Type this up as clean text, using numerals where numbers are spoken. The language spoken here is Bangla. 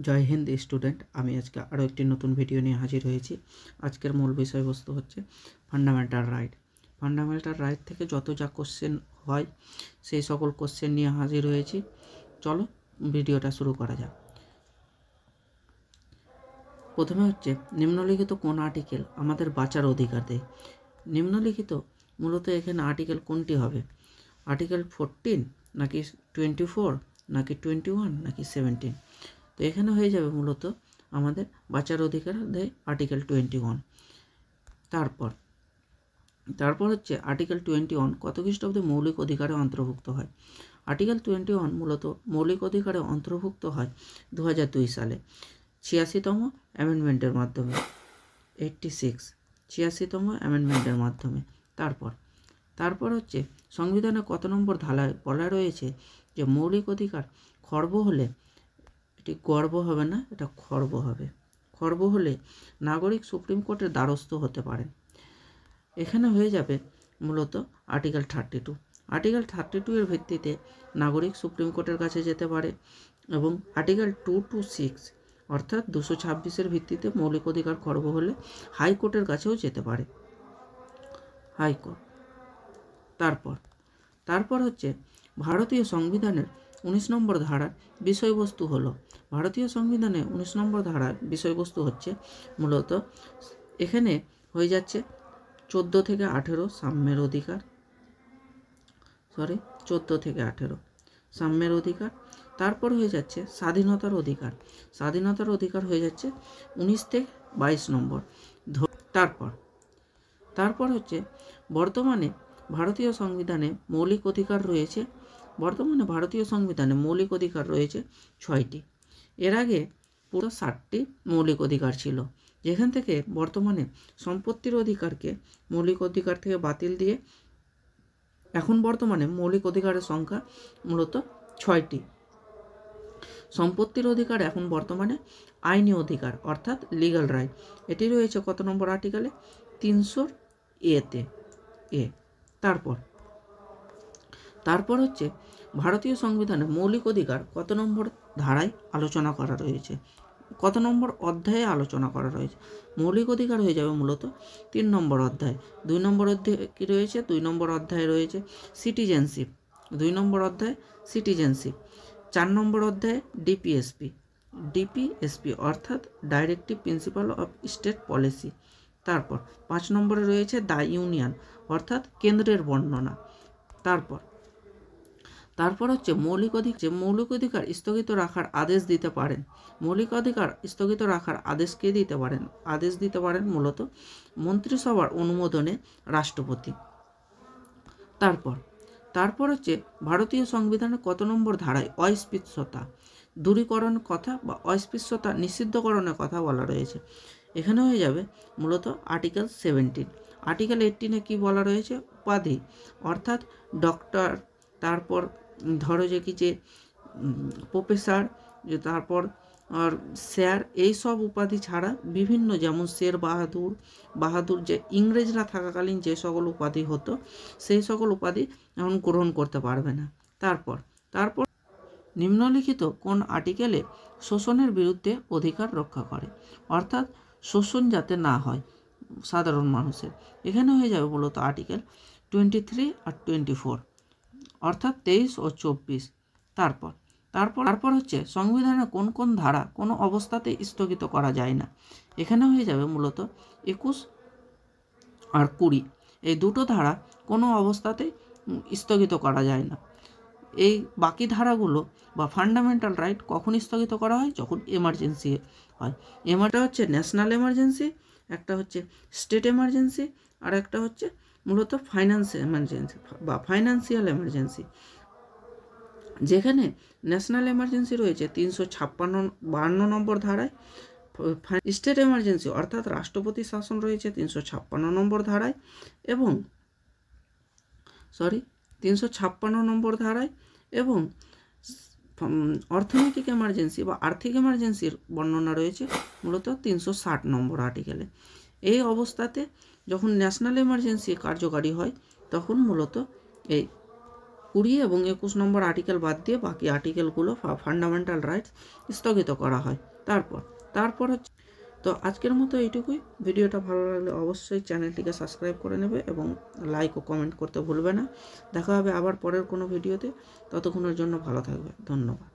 জয় হিন্দ স্টুডেন্ট। আমি আজকে আরও একটি নতুন ভিডিও নিয়ে হাজির হয়েছি। আজকের মূল বিষয়বস্তু হচ্ছে ফান্ডামেন্টাল রাইট। ফান্ডামেন্টাল রাইট থেকে যত যা কোশ্চেন হয় সেই সকল কোশ্চেন নিয়ে হাজির হয়েছি। চলো ভিডিওটা শুরু করা যাক। প্রথমে হচ্ছে নিম্নলিখিত কোন আর্টিকেল আমাদের বাঁচার অধিকার দেয়। নিম্নলিখিত মূলত এখানে আর্টিকেল কোনটি হবে? আর্টিকেল 14 নাকি 24 নাকি 21 নাকি 17? তো এখানে হয়ে যাবে মূলত আমাদের বাঁচার অধিকার দেয় আর্টিকেল 21। তারপর হচ্ছে আর্টিকেল 21 কত খ্রিস্টাব্দে মৌলিক অধিকারে অন্তর্ভুক্ত হয়? আর্টিকেল 21 মূলত মৌলিক অধিকারে অন্তর্ভুক্ত হয় 2002 সালে 86তম অ্যামেন্ডমেন্টের মাধ্যমে। 86তম অ্যামেন্ডমেন্টের মাধ্যমে। তারপর হচ্ছে সংবিধানে কত নম্বর ধারায় বলা রয়েছে যে মৌলিক অধিকার খর্ব হলে, এটি গর্ব হবে না, এটা খর্ব হবে, খর্ব হলে নাগরিক সুপ্রিম কোর্টের দ্বারস্থ হতে পারেন। এখানে হয়ে যাবে মূলত আর্টিকেল 32। আর্টিকেল 32 এর ভিত্তিতে নাগরিক সুপ্রিম কোর্টের কাছে যেতে পারে এবং আর্টিকেল 2 to 6 অর্থাৎ 226-এর ভিত্তিতে মৌলিক অধিকার খর্ব হলে হাইকোর্টের কাছেও যেতে পারে, হাইকোর্ট। তারপর হচ্ছে ভারতীয় সংবিধানের 19 নম্বর ধারার বিষয়বস্তু হলো, ভারতীয় সংবিধানে 19 নম্বর ধারার বিষয়বস্তু হচ্ছে মূলত এখানে হয়ে যাচ্ছে 14 থেকে 18 সাম্যের অধিকার, 14 থেকে 18 সাম্যের অধিকার। তারপর হয়ে যাচ্ছে স্বাধীনতার অধিকার, স্বাধীনতার অধিকার হয়ে যাচ্ছে 19 থেকে 22 নম্বর। তারপর হচ্ছে বর্তমানে ভারতীয় সংবিধানে মৌলিক অধিকার রয়েছে, ভারতীয় সংবিধানে মৌলিক অধিকার রয়েছে 6টি। এর আগে পুরো 60টি মৌলিক অধিকার ছিল, যেখান থেকে বর্তমানে সম্পত্তির অধিকারকে মৌলিক অধিকার থেকে বাতিল দিয়ে এখন বর্তমানে মৌলিক অধিকারের সংখ্যা মূলত 6টি। সম্পত্তির অধিকার এখন বর্তমানে আইনি অধিকার অর্থাৎ লিগ্যাল রাইট, এটি রয়েছে কত নম্বর আর্টিকেলে? 300A-তে। তারপর হচ্ছে ভারতীয় সংবিধানে মৌলিক অধিকার কত নম্বর ধারায় আলোচনা করা রয়েছে, কত নম্বর অধ্যায়ে আলোচনা করা রয়েছে? মৌলিক অধিকার হয়ে যাবে মূলত 3 নম্বর অধ্যায়। 2 নম্বর অধ্যায়ে কী রয়েছে? 2 নম্বর অধ্যায়ে রয়েছে সিটিজেনশিপ, 2 নম্বর অধ্যায় সিটিজেনশিপ। 4 নম্বর অধ্যায়ে ডিপিএসপি অর্থাৎ directive principle of state policy. তারপর 5 নম্বরে রয়েছে দ্য ইউনিয়ন অর্থাৎ কেন্দ্রের বর্ণনা। তারপর হচ্ছে মৌলিক অধিকার স্থগিত রাখার আদেশ দিতে পারেন। মৌলিক অধিকার স্থগিত রাখার আদেশ কে দিতে পারেন? আদেশ দিতে পারেন মূলত মন্ত্রিসভার অনুমোদনে রাষ্ট্রপতি। তারপর হচ্ছে ভারতীয় সংবিধানের কত নম্বর ধারায় অস্পৃশ্যতা দূরীকরণ কথা বা অস্পৃশ্যতা নিষিদ্ধকরণের কথা বলা রয়েছে? এখানে হয়ে যাবে মূলত আর্টিকেল 17। আর্টিকেল 18-এ কী বলা রয়েছে? উপাধি অর্থাৎ ডক্টর, তারপর ধরো যে কি যে প্রফেসর, তারপর আর স্যার, এই সব উপাধি ছাড়া বিভিন্ন যেমন শের বাহাদুর যে ইংরেজরা থাকাকালীন যে সকল উপাধি হতো সেই সকল উপাধি এখন গ্রহণ করতে পারবে না। তারপর নিম্নলিখিত কোন আর্টিকেলে শোষণের বিরুদ্ধে অধিকার রক্ষা করে? অর্থাৎ শোষণ যাতে না হয় সাধারণ মানুষের। এখানে হয়ে যাবে মূলত আর্টিকেল 23 আর 24 অর্থাৎ 23 ও 24। তারপর হচ্ছে সংবিধানের কোন কোন ধারা কোনো অবস্থাতে স্থগিত করা যায় না? এখানে হয়ে যাবে মূলত 21 আর 20, এই দুটো ধারা কোনো অবস্থাতে স্থগিত করা যায় না। এই বাকি ধারাগুলো বা ফান্ডামেন্টাল রাইট কখন স্থগিত করা হয়? যখন এমার্জেন্সি হয়। এমারটা হচ্ছে ন্যাশনাল এমার্জেন্সি, একটা হচ্ছে স্টেট এমার্জেন্সি, আর একটা হচ্ছে মূলত ফাইন্যান্সিয়াল এমার্জেন্সি। যেখানে ন্যাশনাল এমার্জেন্সি রয়েছে 352 নম্বর ধারায়, স্টেট এমার্জেন্সি অর্থাৎ রাষ্ট্রপতি শাসন রয়েছে 356 নম্বর ধারায় এবং 356 নম্বর ধারায়, এবং অর্থনৈতিক এমার্জেন্সি বা আর্থিক এমার্জেন্সির বর্ণনা রয়েছে মূলত 360 নম্বর আর্টিকেলে। এই অবস্থাতে যখন ন্যাশনাল এমার্জেন্সি কার্যকারী হয় তখন মূলত এই 20 এবং 21 নম্বর আর্টিকেল বাদ দিয়ে বাকি আর্টিকেলগুলো ফান্ডামেন্টাল রাইটস স্থগিত করা হয়। তারপর হচ্ছে, তো আজকের মতো এইটুকুই। ভিডিওটা ভালো লাগলে অবশ্যই চ্যানেলটিকে সাবস্ক্রাইব করে নেবে এবং লাইক ও কমেন্ট করতে ভুলবে না। দেখা হবে আবার পরের কোনো ভিডিওতে। ততক্ষণের জন্য ভালো থাকবে। ধন্যবাদ।